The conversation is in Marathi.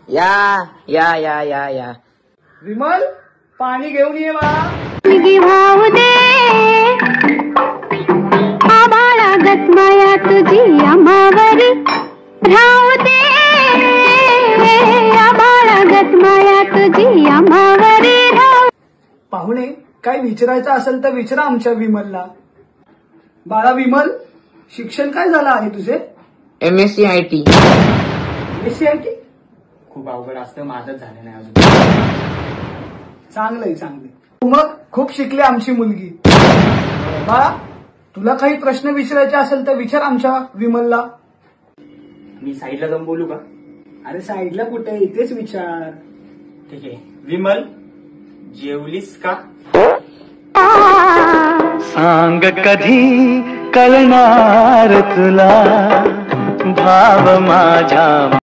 या या या या या विमल, पाणी घेऊन ये बा. भाऊ दे आबाळागत माया तुझी आम्हावरी राहू दे. आबाळागत माया तुझी आम्हावरी राहू. पाहुणे, काय विचारायचं असेल तर विचारा आमच्या विमलला. बाळा विमल, शिक्षण काय झालं आहे तुझे? MSc IT. SCIT? खूप अवघड असतं, माझंच झालं नाही अजून. चांगलंय चांगलंय. तू मग खूप शिकली आमची मुलगी. बाळा, तुला काही प्रश्न विचारायचे असेल तर विचार आमच्या विमलला. मी साईडला जाऊन बोलू का? अरे साईडला कुठे, इथेच विचार. ठीक आहे. विमल, जेवलीस का? सांग कधी कळणार तुला भाव माझ्या.